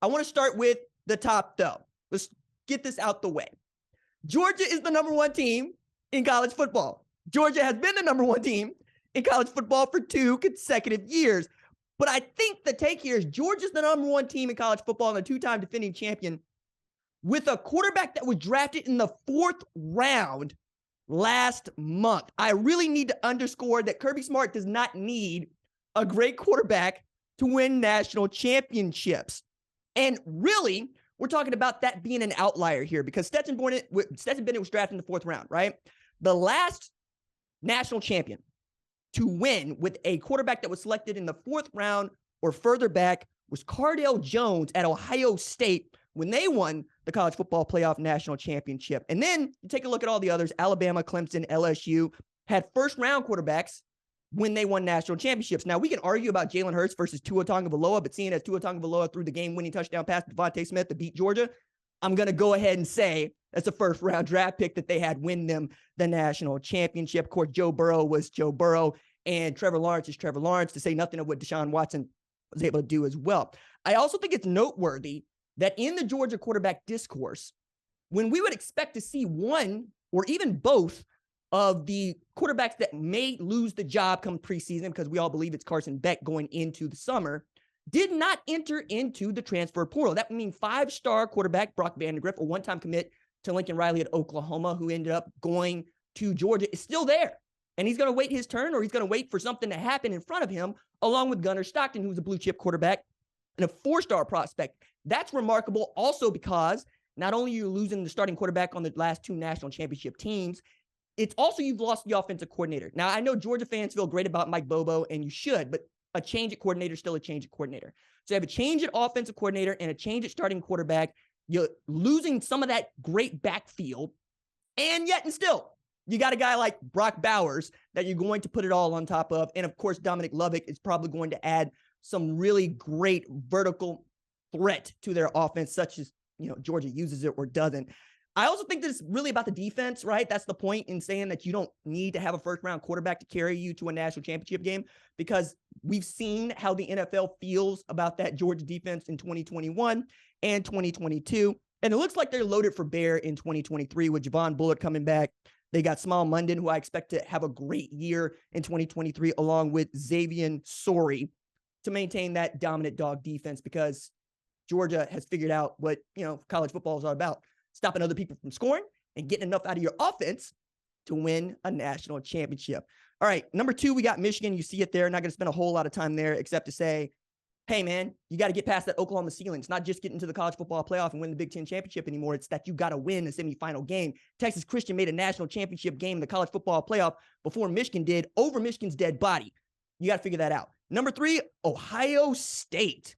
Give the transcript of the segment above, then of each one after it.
I want to start with the top, though. Let's get this out the way. Georgia is the number one team in college football. Georgia has been the number one team in college football for 2 consecutive years. But I think the take here is Georgia's the number one team in college football and a 2-time defending champion with a quarterback that was drafted in the 4th round last month. I really need to underscore that Kirby Smart does not need a great quarterback to win national championships. And really, we're talking about that being an outlier here because Stetson Bennett was drafted in the 4th round, right? The last national champion to win with a quarterback that was selected in the 4th round or further back was Cardale Jones at Ohio State when they won the college football playoff national championship. And then you take a look at all the others. Alabama, Clemson, LSU had first-round quarterbacks when they won national championships. Now, we can argue about Jalen Hurts versus Tua Tagovailoa, but seeing as Tua Tagovailoa threw the game-winning touchdown pass to Devontae Smith to beat Georgia, I'm going to go ahead and say that's a first-round draft pick that they had win them the national championship. Of course, Joe Burrow was Joe Burrow, and Trevor Lawrence is Trevor Lawrence, to say nothing of what Deshaun Watson was able to do as well. I also think it's noteworthy that in the Georgia quarterback discourse, when we would expect to see one or even both of the quarterbacks that may lose the job come preseason, because we all believe it's Carson Beck going into the summer, did not enter into the transfer portal. That would mean 5-star quarterback Brock Vandagriff, a one-time commit to Lincoln Riley at Oklahoma, who ended up going to Georgia, is still there. And he's going to wait his turn, or he's going to wait for something to happen in front of him, along with Gunnar Stockton, who's a blue-chip quarterback and a 4-star prospect. That's remarkable also because not only are you losing the starting quarterback on the last 2 national championship teams, it's also you've lost the offensive coordinator. Now, I know Georgia fans feel great about Mike Bobo, and you should, but a change at coordinator is still a change at coordinator. So you have a change at offensive coordinator and a change at starting quarterback. You're losing some of that great backfield, and yet and still, you got a guy like Brock Bowers that you're going to put it all on top of. And, of course, Dominic Lovick is probably going to add some really great vertical threat to their offense, such as, Georgia uses it or doesn't. I also think that it's really about the defense, right? That's the point in saying that you don't need to have a first-round quarterback to carry you to a national championship game, because we've seen how the NFL feels about that Georgia defense in 2021 and 2022. And it looks like they're loaded for bear in 2023 with Javon Bullard coming back. They got Small Munden, who I expect to have a great year in 2023, along with Xavier Sori, to maintain that dominant dog defense, because Georgia has figured out what, college football is all about. Stopping other people from scoring and getting enough out of your offense to win a national championship. All right, number 2, we got Michigan. You see it there. Not going to spend a whole lot of time there except to say, hey, man, you got to get past that Oklahoma ceiling. It's not just getting to the college football playoff and win the Big Ten championship anymore. It's that you got to win the semifinal game. Texas Christian made a national championship game in the college football playoff before Michigan did, over Michigan's dead body. You got to figure that out. Number 3, Ohio State.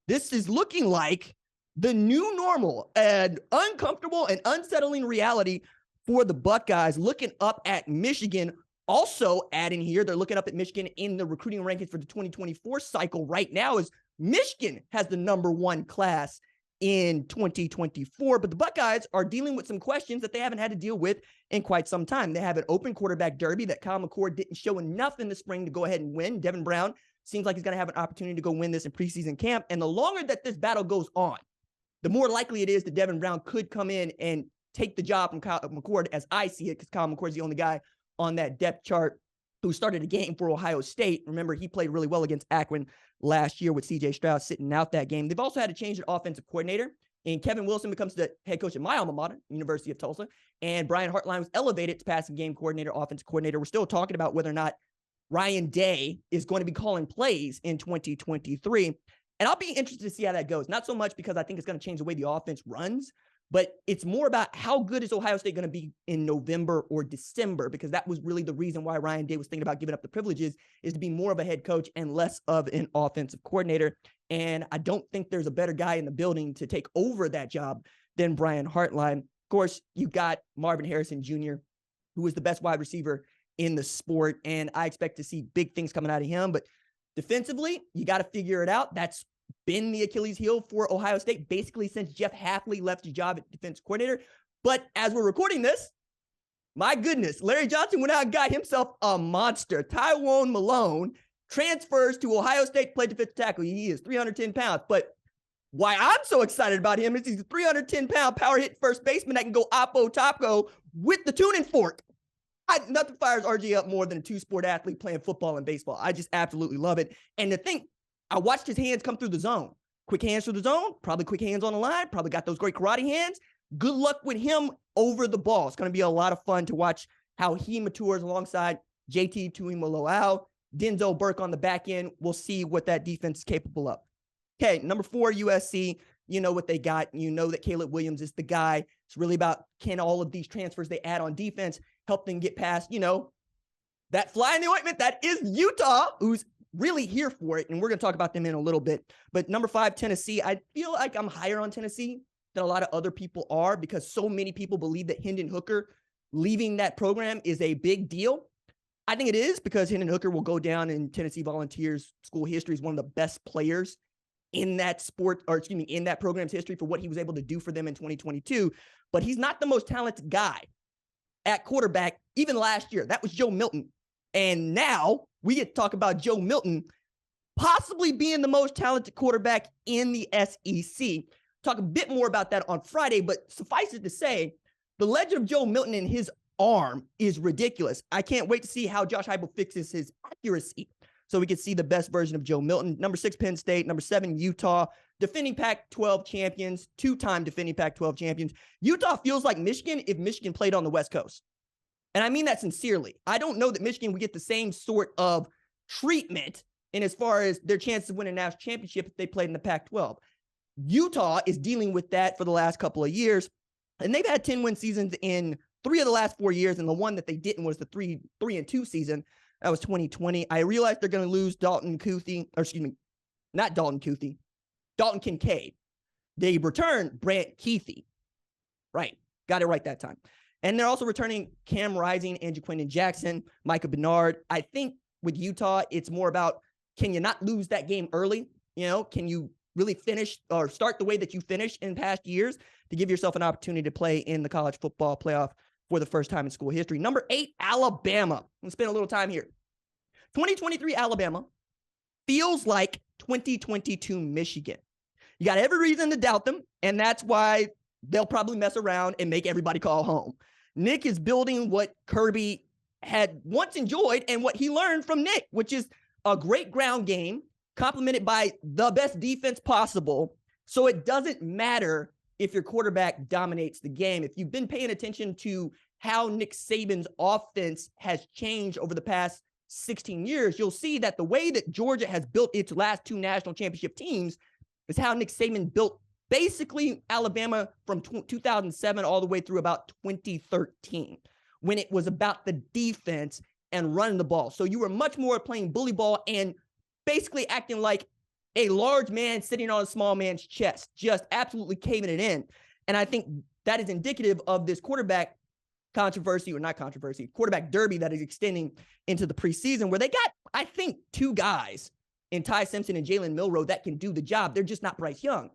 This is looking like the new normal, and uncomfortable and unsettling reality for the Buckeyes, looking up at Michigan. Also adding here, they're looking up at Michigan in the recruiting rankings for the 2024 cycle right now, as Michigan has the number 1 class in 2024. But the Buckeyes are dealing with some questions that they haven't had to deal with in quite some time. They have an open quarterback derby that Kyle McCord didn't show enough in the spring to go ahead and win. Devin Brown seems like he's going to have an opportunity to go win this in preseason camp. And the longer that this battle goes on, the more likely it is that Devin Brown could come in and take the job from Kyle McCord, as I see it, because Kyle McCord is the only guy on that depth chart who started a game for Ohio State. Remember, he played really well against Akron last year with C.J. Stroud sitting out that game. They've also had to change their offensive coordinator, and Kevin Wilson becomes the head coach at my alma mater, University of Tulsa, and Brian Hartline was elevated to passing game coordinator, offensive coordinator. We're still talking about whether or not Ryan Day is going to be calling plays in 2023. And I'll be interested to see how that goes. Not so much because I think it's going to change the way the offense runs, but it's more about how good is Ohio State going to be in November or December, because that was really the reason why Ryan Day was thinking about giving up the privileges, is to be more of a head coach and less of an offensive coordinator. And I don't think there's a better guy in the building to take over that job than Brian Hartline. Of course, you got Marvin Harrison Jr., who is the best wide receiver in the sport, and I expect to see big things coming out of him. But defensively, you got to figure it out. That's been the Achilles heel for Ohio State basically since Jeff Hafley left his job at defense coordinator. But as we're recording this, my goodness, Larry Johnson went out and got himself a monster. Tywone Malone transfers to Ohio State to play defensive tackle. He is 310 pounds. But Why I'm so excited about him is he's a 310-pound power hit first baseman that can go oppo topco with the tuning fork. Nothing fires RJ up more than a two-sport athlete playing football and baseball. I just absolutely love it. And to think, I watched his hands come through the zone. Quick hands through the zone, probably quick hands on the line, probably got those great karate hands. Good luck with him over the ball. It's going to be a lot of fun to watch how he matures alongside JT Tuimoloau, Denzel Burke on the back end. We'll see what that defense is capable of. Okay, number 4, USC. You know what they got. You know that Caleb Williams is the guy. It's really about, can all of these transfers they add on defense help them get past, that fly in the ointment that is Utah, who's really here for it. And we're going to talk about them in a little bit. But number 5, Tennessee. I feel like I'm higher on Tennessee than a lot of other people are because so many people believe that Hendon Hooker leaving that program is a big deal. I think it is because Hendon Hooker will go down in Tennessee Volunteers school history as one of the best players in that in that program's history for what he was able to do for them in 2022. But he's not the most talented guy at quarterback, even last year. That was Joe Milton. And now we get to talk about Joe Milton possibly being the most talented quarterback in the SEC. Talk a bit more about that on Friday, but suffice it to say, the legend of Joe Milton and his arm is ridiculous. I can't wait to see how Josh Heupel fixes his accuracy so we can see the best version of Joe Milton. Number 6, Penn State. Number 7, Utah. Defending Pac-12 champions, 2-time defending Pac-12 champions. Utah feels like Michigan if Michigan played on the West Coast. And I mean that sincerely. I don't know that Michigan would get the same sort of treatment in as far as their chances of winning a national championship if they played in the Pac-12. Utah is dealing with that for the last couple of years, and they've had 10-win seasons in 3 of the last 4 years, and the one that they didn't was the 3-2 season. That was 2020. I realize they're going to lose Dalton Kincaid. They return Brant Keithy. Right. Got it right that time. And they're also returning Cam Rising and Jaquindon Jackson, Micah Bernard. I think with Utah, it's more about, can you not lose that game early? Can you really finish or start the way that you finished in past years to give yourself an opportunity to play in the college football playoff for the first time in school history. Number 8, Alabama. Let's spend a little time here. 2023 Alabama feels like 2022 Michigan. You got every reason to doubt them, and that's why they'll probably mess around and make everybody call home. Nick is building what Kirby had once enjoyed and what he learned from Nick, which is a great ground game complemented by the best defense possible. So it doesn't matter if your quarterback dominates the game. If you've been paying attention to how Nick Saban's offense has changed over the past 16 years, you'll see that the way that Georgia has built its last 2 national championship teams is how Nick Saban built basically Alabama from 2007 all the way through about 2013, when it was about the defense and running the ball. So you were much more playing bully ball and basically acting like a large man sitting on a small man's chest, just absolutely caving it in. And I think that is indicative of this quarterback quarterback derby that is extending into the preseason, where they got, I think, 2 guys in Ty Simpson and Jalen Milroe that can do the job. They're just not Bryce Young.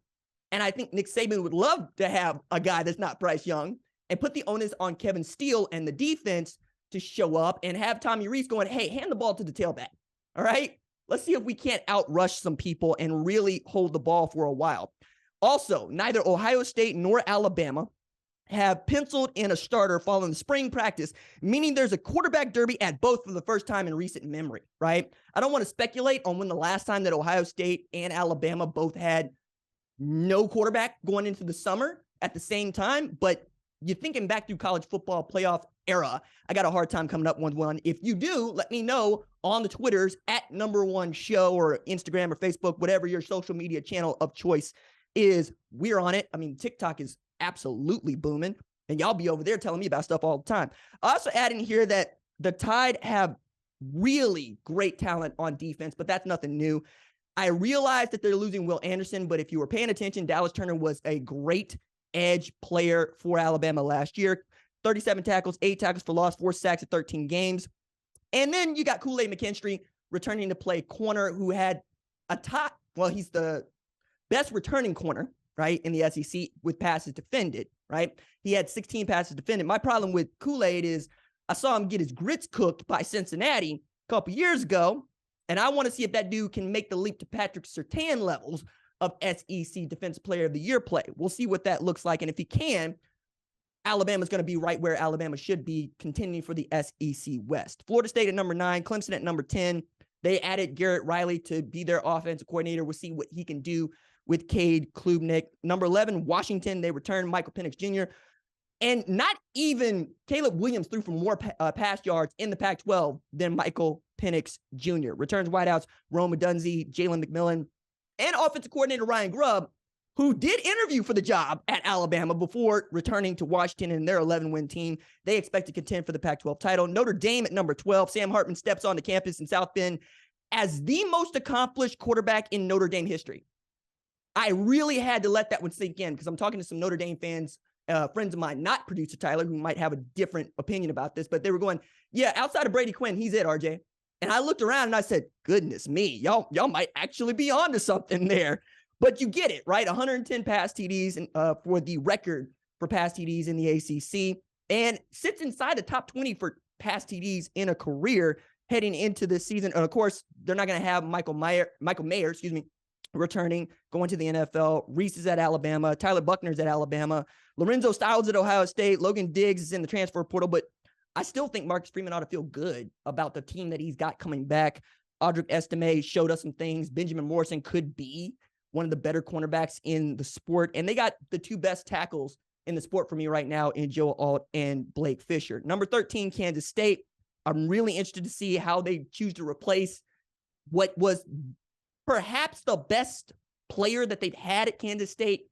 And I think Nick Saban would love to have a guy that's not Bryce Young and put the onus on Kevin Steele and the defense to show up and have Tommy Rees going, hey, hand the ball to the tailback. All right? Let's see if we can't outrush some people and really hold the ball for a while. Also, neither Ohio State nor Alabama have penciled in a starter following the spring practice, meaning there's a quarterback derby at both for the first time in recent memory, right? I don't want to speculate on when the last time that Ohio State and Alabama both had no quarterback going into the summer at the same time, but you're thinking back through college football playoff era, I got a hard time coming up with one. If you do, let me know on the Twitters at #1show or Instagram or Facebook, whatever your social media channel of choice is. We're on it. I mean, TikTok is absolutely booming, and y'all be over there telling me about stuff all the time. I also add in here that the Tide have really great talent on defense, but that's nothing new. I realize that they're losing Will Anderson, but if you were paying attention, Dallas Turner was a great edge player for Alabama last year. 37 tackles, 8 tackles for loss, 4 sacks in 13 games. And then you got Kool-Aid McKinstry returning to play corner, who had he's the best returning corner, right, in the SEC with passes defended, right? He had 16 passes defended. My problem with Kool-Aid is I saw him get his grits cooked by Cincinnati a couple years ago, and I want to see if that dude can make the leap to Patrick Surtain levels of SEC Defensive Player of the Year play. We'll see what that looks like. And if he can, Alabama's going to be right where Alabama should be, contending for the SEC West. Florida State at number 9, Clemson at number 10. They added Garrett Riley to be their offensive coordinator. We'll see what he can do with Cade Klubnik. Number 11, Washington. They returned Michael Penix Jr. And not even Caleb Williams threw for more pass yards in the Pac-12 than Michael Penix Jr. Returns wideouts Rome Odunze, Jalen McMillan, and offensive coordinator Ryan Grubb, who did interview for the job at Alabama before returning to Washington and their 11-win team. They expect to contend for the Pac-12 title. Notre Dame at number 12. Sam Hartman steps onto campus in South Bend as the most accomplished quarterback in Notre Dame history. I really had to let that one sink in because I'm talking to some Notre Dame fans, friends of mine, not producer Tyler, who might have a different opinion about this, but they were going, yeah, outside of Brady Quinn, he's it, RJ. And I looked around and I said, goodness me, y'all might actually be onto something there. But you get it, right? 110 pass TDs for the record for pass TDs in the ACC, and sits inside the top 20 for pass TDs in a career heading into this season. And of course, they're not going to have Michael Mayer, returning, going to the NFL. Reese is at Alabama. Tyler Buckner's at Alabama. Lorenzo Styles at Ohio State. Logan Diggs is in the transfer portal, but I still think Marcus Freeman ought to feel good about the team that he's got coming back. Audric Estime showed us some things. Benjamin Morrison could be one of the better cornerbacks in the sport. And they got the two best tackles in the sport for me right now in Joe Alt and Blake Fisher. Number 13, Kansas State. I'm really interested to see how they choose to replace what was perhaps the best player that they've had at Kansas State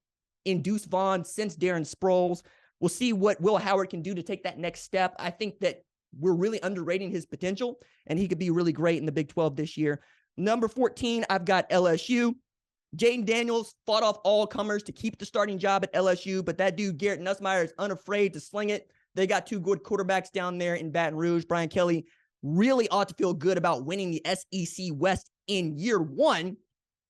in Deuce Vaughn since Darren Sproles. We'll see what Will Howard can do to take that next step. I think that we're really underrating his potential, and he could be really great in the Big 12 this year. Number 14, I've got LSU. Jaden Daniels fought off all comers to keep the starting job at LSU, but that dude, Garrett Nussmeier, is unafraid to sling it. They got two good quarterbacks down there in Baton Rouge. Brian Kelly really ought to feel good about winning the SEC West in year one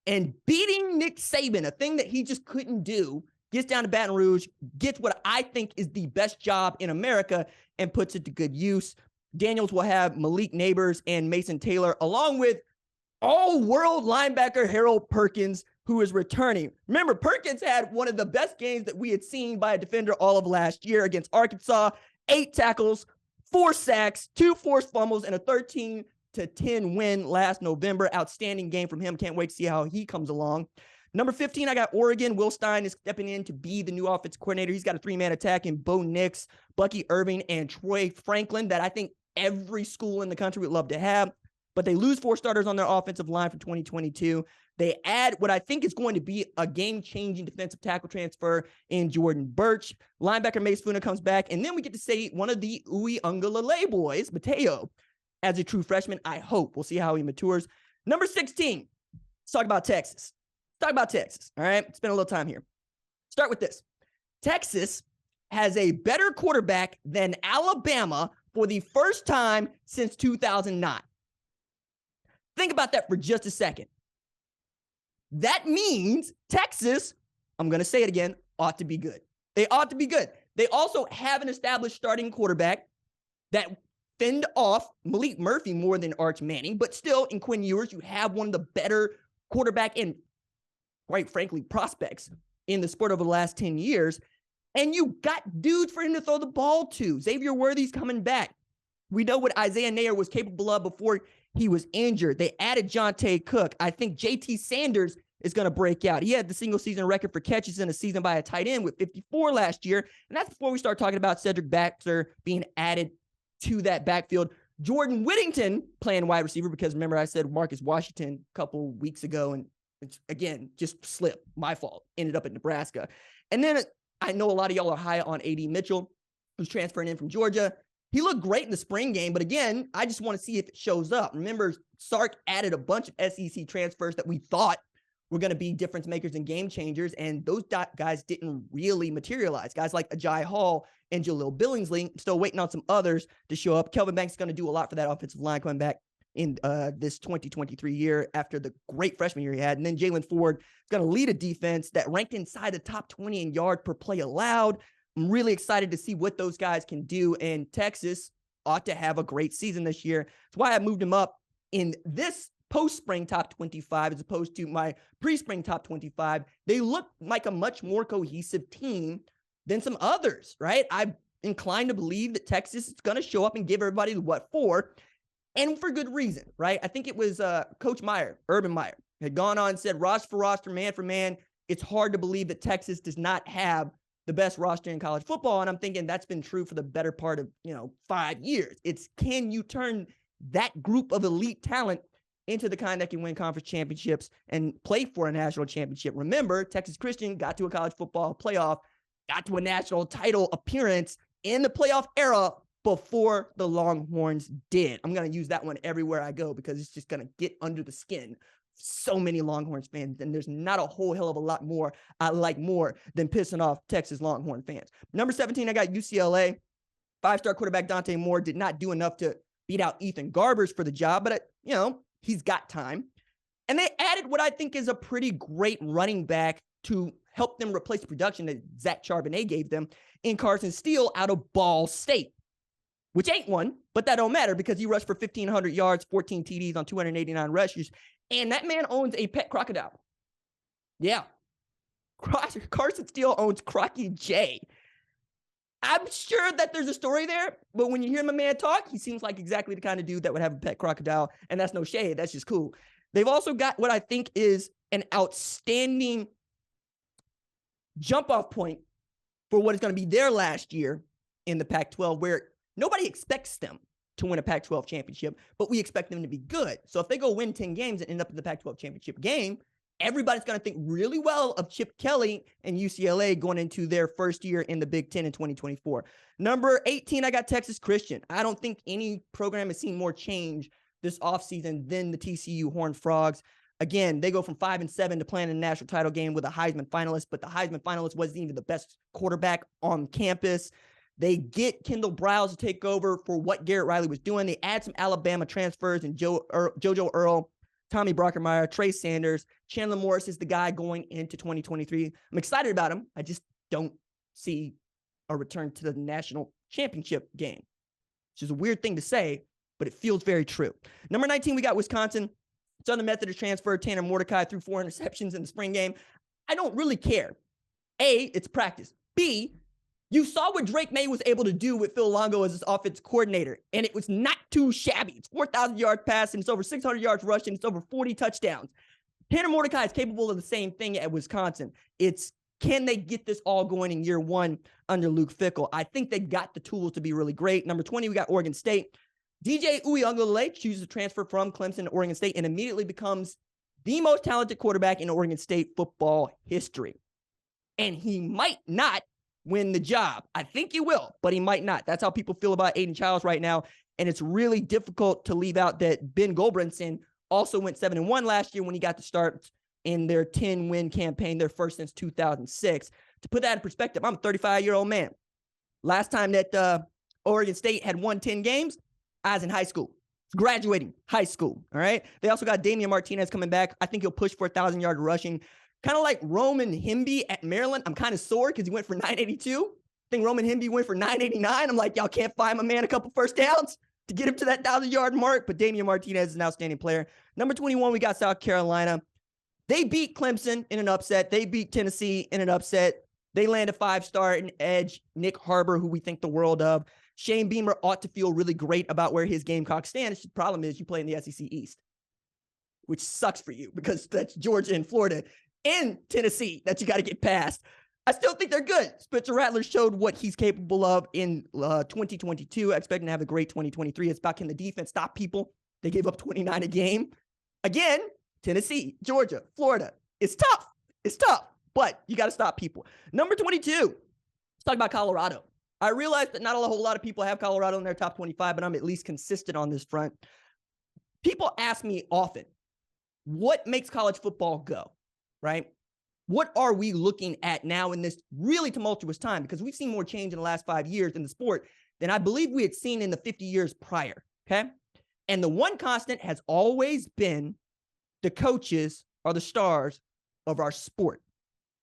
and beating Nick Saban, a thing that he just couldn't do. Gets down to Baton Rouge, gets what I think is the best job in America, and puts it to good use. Daniels will have Malik Neighbors and Mason Taylor, along with all-world linebacker Harold Perkins, who is returning. Remember, Perkins had one of the best games that we had seen by a defender all of last year against Arkansas. 8 tackles, 4 sacks, 2 forced fumbles, and a 13-10 win last November. Outstanding game from him. Can't wait to see how he comes along. Number 15, I got Oregon. Will Stein is stepping in to be the new offensive coordinator. He's got a 3-man attack in Bo Nix, Bucky Irving, and Troy Franklin that I think every school in the country would love to have. But they lose 4 starters on their offensive line for 2022. They add what I think is going to be a game-changing defensive tackle transfer in Jordan Birch. Linebacker Mace Funa comes back. And then we get to see one of the Uiagalelei boys, Mateo, as a true freshman. I hope. We'll see how he matures. Number 16, let's talk about Texas. All right? Spend a little time here. Start with this. Texas has a better quarterback than Alabama for the first time since 2009. Think about that for just a second. That means Texas, I'm going to say it again, ought to be good. They ought to be good. They also have an established starting quarterback that fend off Malik Murphy more than Arch Manning, but still in Quinn Ewers, you have one of the better quarterback and, quite frankly, prospects in the sport over the last 10 years. And you got dudes for him to throw the ball to. Xavier Worthy's coming back. We know what Isaiah Nair was capable of before he was injured. They added Jonte Cook. I think JT Sanders is going to break out. He had the single season record for catches in a season by a tight end with 54 last year. And that's before we start talking about Cedric Baxter being added to that backfield. Jordan Whittington playing wide receiver, because remember I said Marcus Washington a couple weeks ago, and it's, again, just slipped. My fault. Ended up at Nebraska. And then I know a lot of y'all are high on A.D. Mitchell, who's transferring in from Georgia. He looked great in the spring game, but again, I just want to see if it shows up. Remember, Sark added a bunch of SEC transfers that we thought were going to be difference makers and game changers, and those guys didn't really materialize. Guys like Ajay Hall and Jaleel Billingsley, still waiting on some others to show up. Kelvin Banks is going to do a lot for that offensive line coming back in this 2023 year after the great freshman year he had. And then Jalen Ford is going to lead a defense that ranked inside the top 20 in yard per play allowed. I'm really excited to see what those guys can do, and Texas ought to have a great season this year. That's why I moved them up in this post-spring top 25 as opposed to my pre-spring top 25, they look like a much more cohesive team than some others, right? I'm inclined to believe that Texas is going to show up and give everybody the what for, and for good reason, right? I think it was Coach Meyer, Urban Meyer, had gone on and said, roster for roster, man for man, it's hard to believe that Texas does not have the best roster in college football. And I'm thinking that's been true for the better part of, 5 years. It's, can you turn that group of elite talent into the kind that can win conference championships and play for a national championship? Remember, Texas Christian got to a college football playoff, got to a national title appearance in the playoff era before the Longhorns did. I'm going to use that one everywhere I go because it's just going to get under the skin. So many Longhorns fans, and there's not a whole hell of a lot more I like more than pissing off Texas Longhorn fans. Number 17, I got UCLA. 5-star quarterback Dante Moore did not do enough to beat out Ethan Garbers for the job, but, he's got time. And they added what I think is a pretty great running back to help them replace the production that Zach Charbonnet gave them in Carson Steele out of Ball State, which ain't one, but that don't matter because he rushed for 1,500 yards, 14 TDs on 289 rushes. And that man owns a pet crocodile. Yeah. Carson Steele owns Crocky J. I'm sure that there's a story there, but when you hear my man talk, he seems like exactly the kind of dude that would have a pet crocodile, and that's no shade. That's just cool. They've also got what I think is an outstanding jump-off point for what is going to be their last year in the Pac-12, where nobody expects them to win a Pac-12 championship, but we expect them to be good. So if they go win 10 games and end up in the Pac-12 championship game, everybody's going to think really well of Chip Kelly and UCLA going into their first year in the Big Ten in 2024. Number 18, I got Texas Christian. I don't think any program has seen more change this offseason than the TCU Horned Frogs. Again, they go from 5-7 to playing a national title game with a Heisman finalist, but the Heisman finalist wasn't even the best quarterback on campus. They get Kendall Briles to take over for what Garrett Riley was doing. They add some Alabama transfers and JoJo Earl, Tommy Brockermeyer, Trey Sanders. Chandler Morris is the guy going into 2023. I'm excited about him. I just don't see a return to the national championship game, which is a weird thing to say, but it feels very true. Number 19, we got Wisconsin. Southern Methodist transfer Tanner Mordecai threw 4 interceptions in the spring game. I don't really care. A, it's practice. B, you saw what Drake May was able to do with Phil Longo as his offense coordinator, and it was not too shabby. It's 4,000 yards passing. It's over 600 yards rushing. It's over 40 touchdowns. Tanner Mordecai is capable of the same thing at Wisconsin. It's, can they get this all going in year one under Luke Fickell? I think they got the tools to be really great. Number 20, we got Oregon State. DJ Uiagalelei chooses to transfer from Clemson to Oregon State and immediately becomes the most talented quarterback in Oregon State football history. And he might not win the job. I think he will, but he might not. That's how people feel about Aiden Childs right now. And it's really difficult to leave out that Ben Goldbrinson also went 7-1 last year when he got to start in their 10-win campaign, their first since 2006. To put that in perspective, I'm a 35-year-old man. Last time that Oregon State had won 10 games, I was in high school, graduating high school. All right. They also got Damian Martinez coming back. I think he'll push for 1,000 yard rushing, kind of like Roman Himby at Maryland. I'm kind of sore because he went for 982. I think Roman Himby went for 989. I'm like, y'all can't find my man a couple first downs to get him to that 1,000 yard mark. But Damian Martinez is an outstanding player. Number 21, we got South Carolina. They beat Clemson in an upset. They beat Tennessee in an upset. They land a 5-star in edge, Nick Harbor, who we think the world of. Shane Beamer ought to feel really great about where his Gamecocks stand. The problem is you play in the SEC East, which sucks for you because that's Georgia and Florida and Tennessee that you got to get past. I still think they're good. Spencer Rattler showed what he's capable of in 2022. I expect him to have a great 2023. It's about, can the defense stop people? They gave up 29 a game. Again, Tennessee, Georgia, Florida. It's tough. It's tough, but you got to stop people. Number 22, let's talk about Colorado. I realize that not a whole lot of people have Colorado in their top 25, but I'm at least consistent on this front. People ask me often, what makes college football go, right? What are we looking at now in this really tumultuous time? Because we've seen more change in the last 5 years in the sport than I believe we had seen in the 50 years prior, okay? And the one constant has always been the coaches are the stars of our sport.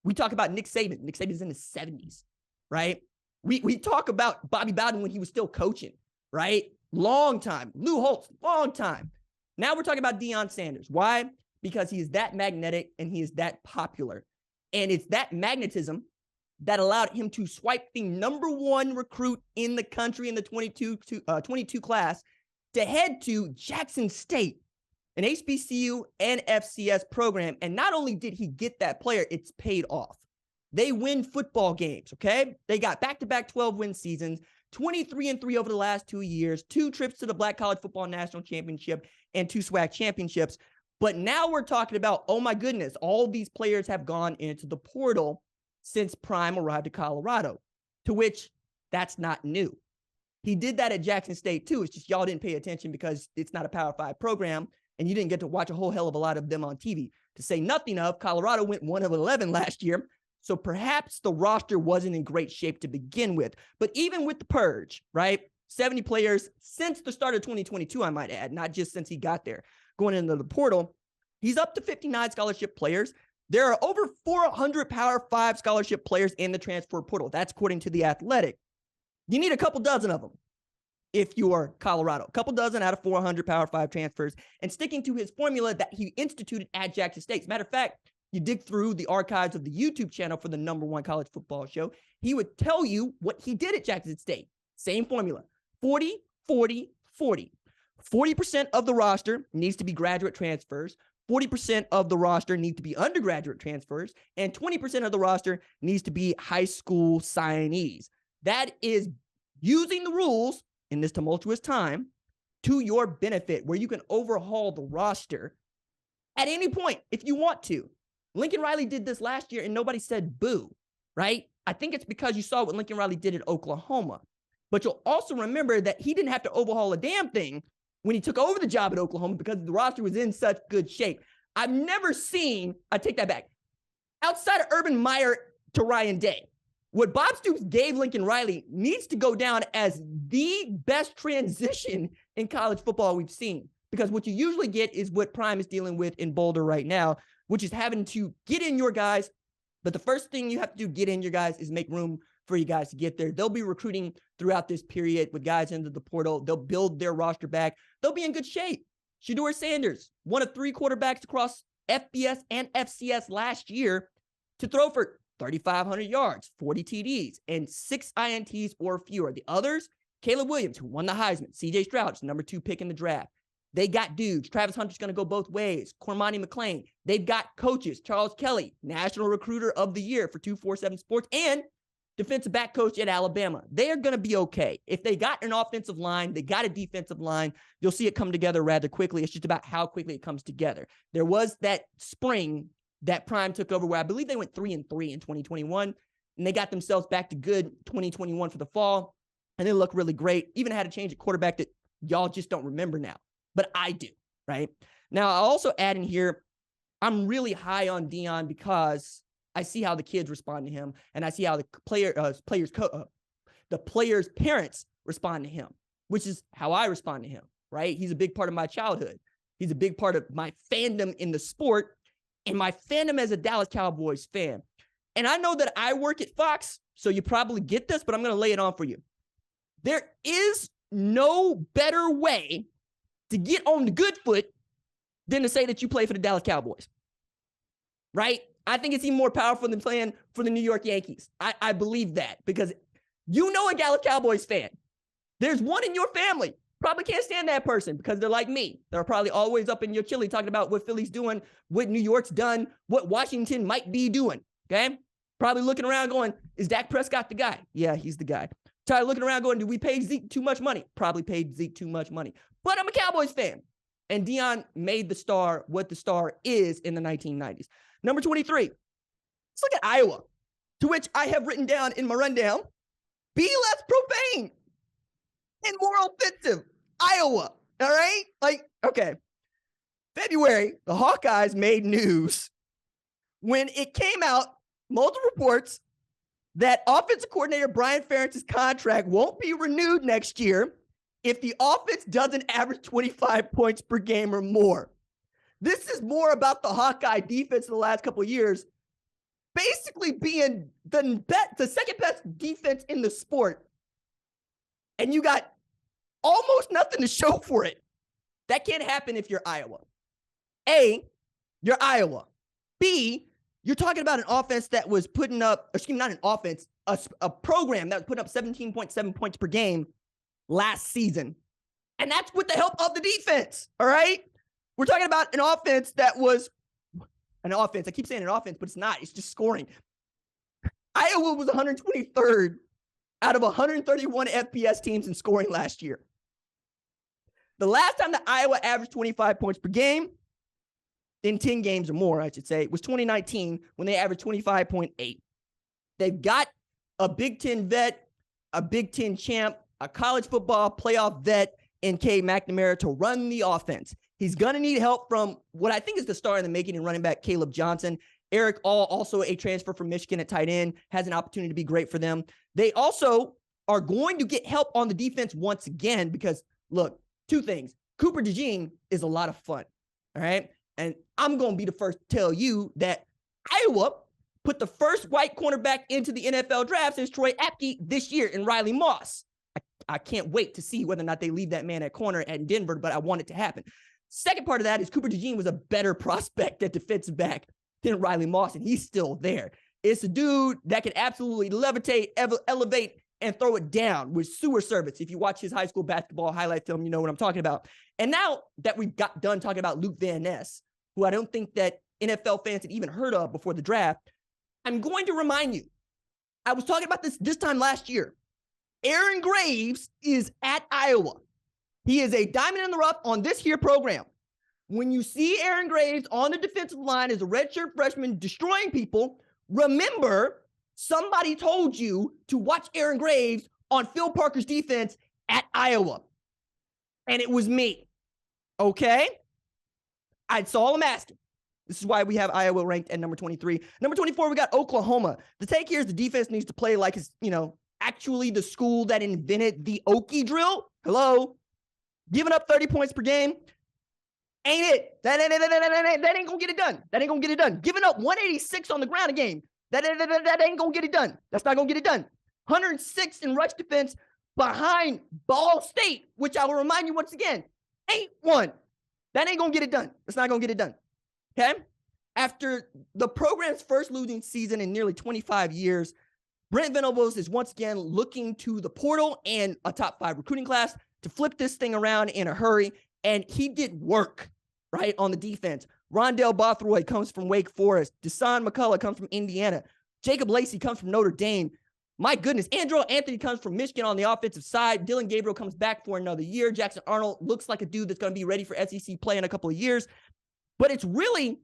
We talk about Nick Saban. Nick Saban's in his 70s, right? We talk about Bobby Bowden when he was still coaching, right? Long time. Lou Holtz, long time. Now we're talking about Deion Sanders. Why? Because he is that magnetic and he is that popular. And it's that magnetism that allowed him to swipe the number one recruit in the country in the 22 class to head to Jackson State, an HBCU and FCS program. And not only did he get that player, it's paid off. They win football games, okay? They got back-to-back 12-win seasons, 23-3 over the last 2 years, 2 trips to the Black College Football National Championship, and 2 SWAC championships. But now we're talking about, oh my goodness, all these players have gone into the portal since Prime arrived to Colorado, to which that's not new. He did that at Jackson State too. It's just y'all didn't pay attention because it's not a Power 5 program, and you didn't get to watch a whole hell of a lot of them on TV. To say nothing of, Colorado went 1 of 11 last year, so perhaps the roster wasn't in great shape to begin with. But even with the purge, right, 70 players since the start of 2022, I might add, not just since he got there, going into the portal, he's up to 59 scholarship players. There are over 400 Power 5 scholarship players in the transfer portal. That's according to The Athletic. You need a couple dozen of them if you are Colorado. A couple dozen out of 400 Power 5 transfers, and sticking to his formula that he instituted at Jackson State. As a matter of fact, you dig through the archives of the YouTube channel for the #1 college football show, he would tell you what he did at Jackson State. Same formula, 40, 40, 40. 40% of the roster needs to be graduate transfers. 40% of the roster need to be undergraduate transfers, and 20% of the roster needs to be high school signees. That is using the rules in this tumultuous time to your benefit, where you can overhaul the roster at any point if you want to. Lincoln Riley did this last year and nobody said boo, right? I think it's because you saw what Lincoln Riley did at Oklahoma. But you'll also remember that he didn't have to overhaul a damn thing when he took over the job at Oklahoma because the roster was in such good shape. I've never seen, I take that back, outside of Urban Meyer to Ryan Day, what Bob Stoops gave Lincoln Riley needs to go down as the best transition in college football we've seen. Because what you usually get is what Prime is dealing with in Boulder right now, which is having to get in your guys. But the first thing you have to do, get in your guys, is make room for you guys to get there. They'll be recruiting throughout this period with guys into the portal. They'll build their roster back. They'll be in good shape. Shedeur Sanders, one of 3 quarterbacks across FBS and FCS last year to throw for 3,500 yards, 40 TDs, and 6 INTs or fewer. The others, Caleb Williams, who won the Heisman, CJ Stroud, #2 pick in the draft. They got dudes. Travis Hunter's going to go both ways. Cormani McClain. They've got coaches. Charles Kelly, National Recruiter of the Year for 247 Sports, and defensive back coach at Alabama. They are going to be okay. If they got an offensive line, they got a defensive line, you'll see it come together rather quickly. It's just about how quickly it comes together. There was that spring that Prime took over where I believe they went 3-3 in 2021, and they got themselves back to good 2021 for the fall, and they look really great. Even had a change at quarterback that y'all just don't remember now, but I do, right? Now, I'll also add in here, I'm really high on Deion because I see how the kids respond to him, and I see how the players' parents respond to him, which is how I respond to him, right? He's a big part of my childhood. He's a big part of my fandom in the sport and my fandom as a Dallas Cowboys fan. And I know that I work at Fox, so you probably get this, but I'm going to lay it on for you. There is no better way to get on the good foot than to say that you play for the Dallas Cowboys, right? I think it's even more powerful than playing for the New York Yankees. I believe that because you know a Dallas Cowboys fan. There's one in your family. Probably can't stand that person because they're like me. They're probably always up in your chili talking about what Philly's doing, what New York's done, what Washington might be doing, okay? Probably looking around going, is Dak Prescott the guy? Yeah, he's the guy. Probably looking around going, do we pay Zeke too much money? Probably paid Zeke too much money. But I'm a Cowboys fan. And Deion made the star what the star is in the 1990s. Number 23, let's look at Iowa, to which I have written down in my rundown, be less profane and more offensive. Iowa, all right? Like, okay. February, the Hawkeyes made news when it came out, multiple reports, that offensive coordinator Brian Ferentz's contract won't be renewed next year if the offense doesn't average 25 points per game or more. This is more about the Hawkeye defense in the last couple of years, basically being the second best defense in the sport. And you got almost nothing to show for it. That can't happen if you're Iowa. A, you're Iowa. B, you're talking about an offense that was putting up, not an offense, a program that was putting up 17.7 points per game last season. And that's with the help of the defense, all right? We're talking about an offense that was an offense. I keep saying an offense, but it's not. It's just scoring. Iowa was 123rd out of 131 FBS teams in scoring last year. The last time that Iowa averaged 25 points per game, in 10 games or more, I should say, was 2019 when they averaged 25.8. They've got a Big Ten vet, a Big Ten champ, a college football playoff vet in Cade McNamara to run the offense. He's going to need help from what I think is the star in the making in running back Caleb Johnson. Eric All, also a transfer from Michigan at tight end, has an opportunity to be great for them. They also are going to get help on the defense once again because, look, two things. Cooper DeJean is a lot of fun, all right? And I'm going to be the first to tell you that Iowa put the first white cornerback into the NFL draft since Troy Apke this year in Riley Moss. I can't wait to see whether or not they leave that man at corner at Denver, but I want it to happen. Second part of that is Cooper DeJean was a better prospect at defensive back than Riley Moss, and he's still there. It's a dude that can absolutely levitate, elevate, and throw it down with sewer service. If you watch his high school basketball highlight film, you know what I'm talking about. And now that we've got done talking about Luke Van Ness, who I don't think that NFL fans had even heard of before the draft, I'm going to remind you, I was talking about this time last year. Aaron Graves is at Iowa. He is a diamond in the rough on this here program. When you see Aaron Graves on the defensive line as a redshirt freshman destroying people, remember somebody told you to watch Aaron Graves on Phil Parker's defense at Iowa. And it was me. Okay? That's all I'm asking. This is why we have Iowa ranked at number 23. Number 24, we got Oklahoma. The take here is the defense needs to play like it's, actually the school that invented the Okie drill. Hello? Giving up 30 points per game. Ain't it? That ain't going to get it done. That ain't going to get it done. Giving up 186 on the ground a game. That ain't going to get it done. That's not going to get it done. 106 in rush defense behind Ball State, which I will remind you once again, ain't one. That ain't going to get it done. That's not going to get it done. Okay? After the program's first losing season in nearly 25 years, Brent Venables is once again looking to the portal and a top 5 recruiting class to flip this thing around in a hurry. And he did work, right, on the defense. Rondell Bothroyd comes from Wake Forest. Desan McCullough comes from Indiana. Jacob Lacey comes from Notre Dame. My goodness, Andrew Anthony comes from Michigan on the offensive side. Dylan Gabriel comes back for another year. Jackson Arnold looks like a dude that's going to be ready for SEC play in a couple of years. But it's really,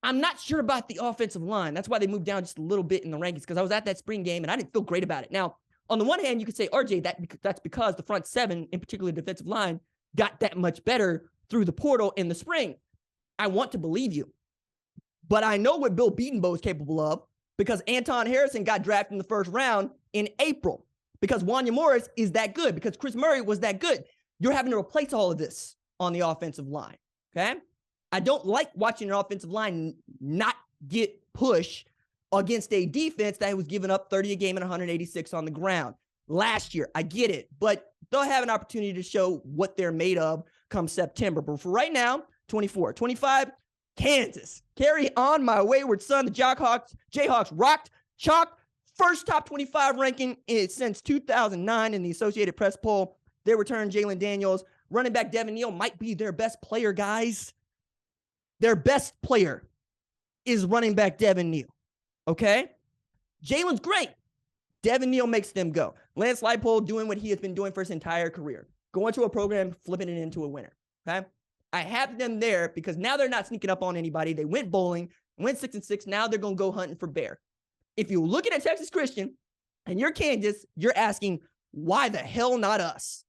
I'm not sure about the offensive line. That's why they moved down just a little bit in the rankings, because I was at that spring game and I didn't feel great about it. Now, on the one hand, you could say, RJ, that's because the front seven, in particular defensive line, got that much better through the portal in the spring. I want to believe you. But I know what Bill Beatonbow is capable of, because Anton Harrison got drafted in the first round in April, because Wanya Morris is that good, because Chris Murray was that good. You're having to replace all of this on the offensive line, okay? I don't like watching an offensive line not get pushed against a defense that was giving up 30 a game and 186 on the ground last year. I get it, but they'll have an opportunity to show what they're made of come September. But for right now, 24, 25, Kansas. Carry on, my wayward son. The Jayhawks rocked, chalked, first top 25 ranking since 2009 in the Associated Press poll. They returned Jalen Daniels. Running back Devin Neal might be their best player, guys. Their best player is running back Devin Neal. Okay? Jalen's great. Devin Neal makes them go. Lance Leipold doing what he has been doing for his entire career. Going to a program, flipping it into a winner. Okay? I have them there because now they're not sneaking up on anybody. They went bowling, went 6-6. Now they're going to go hunting for bear. If you're looking at Texas Christian and you're Kansas, you're asking, why the hell not us?